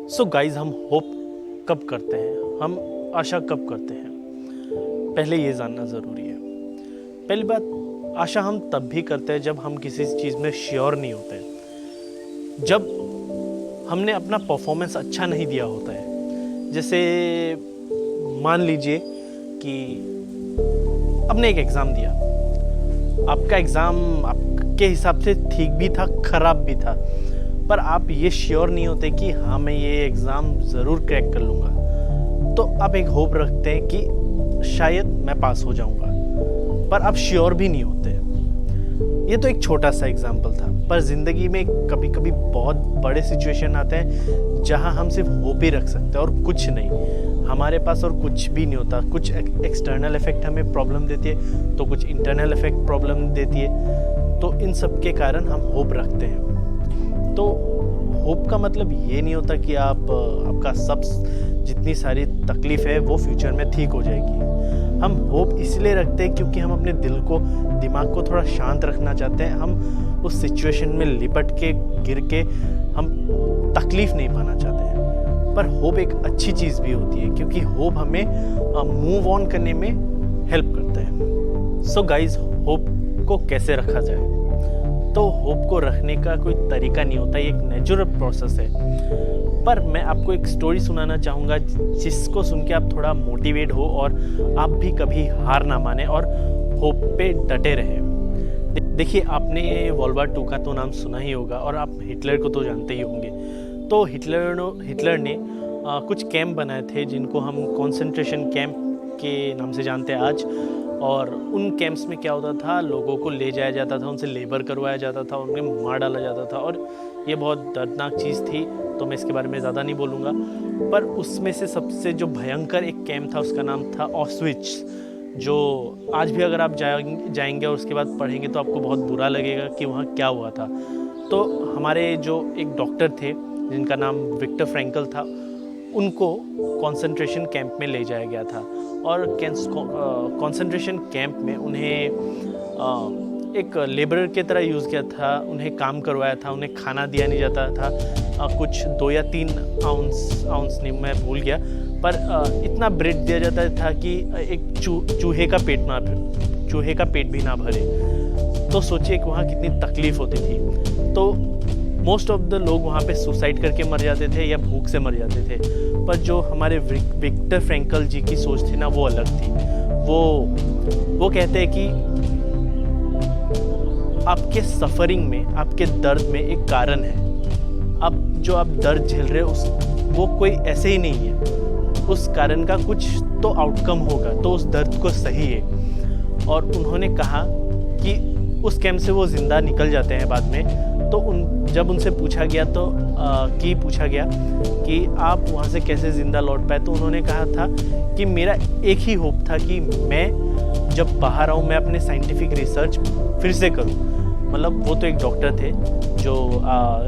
So guys, हम hope कब करते हैं, हम आशा कब करते हैं, पहले ये जानना ज़रूरी है। पहली बात, आशा हम तब भी करते हैं जब हम किसी चीज़ में श्योर नहीं होते, जब हमने अपना परफॉर्मेंस अच्छा नहीं दिया होता है। जैसे मान लीजिए कि आपने एक एग्ज़ाम दिया, आपका एग्ज़ाम आपके हिसाब से ठीक भी था, ख़राब भी था, पर आप ये श्योर नहीं होते कि हाँ मैं ये एग्ज़ाम ज़रूर क्रैक कर लूँगा। तो आप एक होप रखते हैं कि शायद मैं पास हो जाऊँगा, पर आप श्योर भी नहीं होते। ये तो एक छोटा सा एग्जाम्पल था, पर ज़िंदगी में कभी कभी बहुत बड़े सिचुएशन आते हैं जहाँ हम सिर्फ होप ही रख सकते हैं और कुछ नहीं, हमारे पास और कुछ भी नहीं होता। कुछ एक्सटर्नल इफेक्ट हमें प्रॉब्लम देती है, तो कुछ इंटरनल इफेक्ट प्रॉब्लम देती है। तो इन सब के कारण हम होप रखते हैं। तो होप का मतलब ये नहीं होता कि आपका सब जितनी सारी तकलीफ़ है वो फ्यूचर में ठीक हो जाएगी। हम होप इसलिए रखते हैं क्योंकि हम अपने दिमाग को थोड़ा शांत रखना चाहते हैं। हम उस सिचुएशन में लिपट के गिर के हम तकलीफ़ नहीं पाना चाहते हैं। पर होप एक अच्छी चीज़ भी होती है क्योंकि होप हमें मूव ऑन करने में हेल्प करता है। सो गाइज, होप को कैसे रखा जाए? तो होप को रखने का कोई तरीका नहीं होता, ये एक नेचुरल प्रोसेस है। पर मैं आपको एक स्टोरी सुनाना चाहूँगा जिसको सुन के आप थोड़ा मोटिवेट हो और आप भी कभी हार ना माने और होप पे डटे रहे। देखिए, आपने वर्ल्ड वार 2 का तो नाम सुना ही होगा और आप हिटलर को तो जानते ही होंगे। तो हिटलर ने कुछ कैंप बनाए थे जिनको हम कॉन्सेंट्रेशन कैंप के नाम से जानते हैं आज। और उन कैंप्स में क्या होता था, लोगों को ले जाया जाता था, उनसे लेबर करवाया जाता था, उन्हें मार डाला जाता था और ये बहुत दर्दनाक चीज़ थी। तो मैं इसके बारे में ज़्यादा नहीं बोलूँगा। पर उसमें से सबसे जो भयंकर एक कैंप था उसका नाम था ऑस्विट्स, जो आज भी अगर आप जाएंगे और उसके बाद पढ़ेंगे तो आपको बहुत बुरा लगेगा कि वहाँ क्या हुआ था। तो हमारे जो एक डॉक्टर थे जिनका नाम विक्टर फ्रैंकल था, उनको कॉन्सेंट्रेशन कैंप में ले जाया गया था। और कॉन्सेंट्रेशन कैंप में उन्हें एक लेबरर की तरह यूज़ किया था, उन्हें काम करवाया था, उन्हें खाना दिया नहीं जाता था। कुछ 2 या 3 आउंस नहीं, मैं भूल गया, पर इतना ब्रेड दिया जाता था कि एक चूहे का पेट भी ना भरे। तो सोचिए कि वहाँ कितनी तकलीफ़ होती थी। तो मोस्ट ऑफ द लोग वहाँ पे सुसाइड करके मर जाते थे या भूख से मर जाते थे। पर जो हमारे विक्टर फ्रैंकल जी की सोच थी ना, वो अलग थी। वो कहते हैं कि आपके सफरिंग में, आपके दर्द में एक कारण है। अब जो आप दर्द झेल रहे हो वो कोई ऐसे ही नहीं है, उस कारण का कुछ तो आउटकम होगा, तो उस दर्द को सही है। और उन्होंने कहा कि उस कैंप से वो ज़िंदा निकल जाते हैं बाद में। तो जब उनसे पूछा गया कि आप वहाँ से कैसे ज़िंदा लौट पाए, तो उन्होंने कहा था कि मेरा एक ही होप था कि मैं जब बाहर आऊँ मैं अपने साइंटिफिक रिसर्च फिर से करूँ। मतलब वो तो एक डॉक्टर थे जो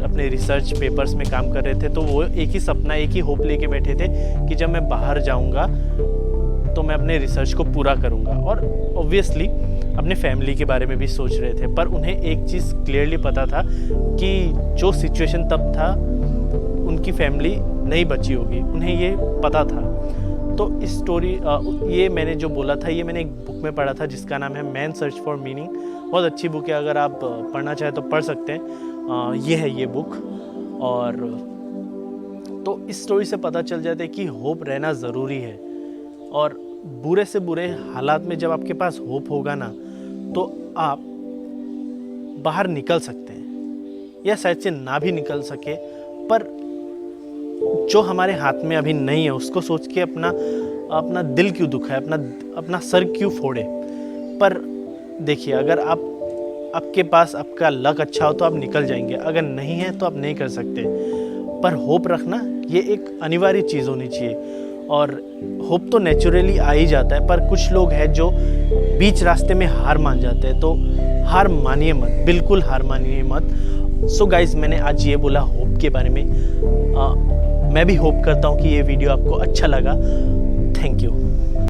अपने रिसर्च पेपर्स में काम कर रहे थे। तो वो एक ही सपना, एक ही होप लेके बैठे थे कि जब मैं बाहर जाऊँगा तो मैं अपने रिसर्च को पूरा करूँगा। और ऑब्वियसली अपने फैमिली के बारे में भी सोच रहे थे। पर उन्हें एक चीज़ क्लियरली पता था कि जो सिचुएशन तब था उनकी फैमिली नहीं बची होगी, उन्हें ये पता था। तो इस स्टोरी, ये मैंने जो बोला था, ये मैंने एक बुक में पढ़ा था जिसका नाम है मैन सर्च फॉर मीनिंग। बहुत अच्छी बुक है, अगर आप पढ़ना चाहें तो पढ़ सकते हैं। ये है ये बुक। और तो इस स्टोरी से पता चल जाता है कि होप रहना ज़रूरी है। और बुरे से बुरे हालात में जब आपके पास होप होगा ना, तो आप बाहर निकल सकते हैं, या शायद से ना भी निकल सके। पर जो हमारे हाथ में अभी नहीं है उसको सोच के अपना दिल क्यों दुखाए, अपना सर क्यों फोड़े। पर देखिए, अगर आपके पास आपका लक अच्छा हो तो आप निकल जाएंगे, अगर नहीं है तो आप नहीं कर सकते। पर होप रखना ये एक अनिवार्य चीज़ होनी चाहिए। और होप तो नेचुरली आ ही जाता है, पर कुछ लोग हैं जो बीच रास्ते में हार मान जाते हैं। तो हार मानिए मत, बिल्कुल हार मानिए मत। सो गाइज, मैंने आज ये बोला होप के बारे में। मैं भी होप करता हूँ कि ये वीडियो आपको अच्छा लगा। Thank you.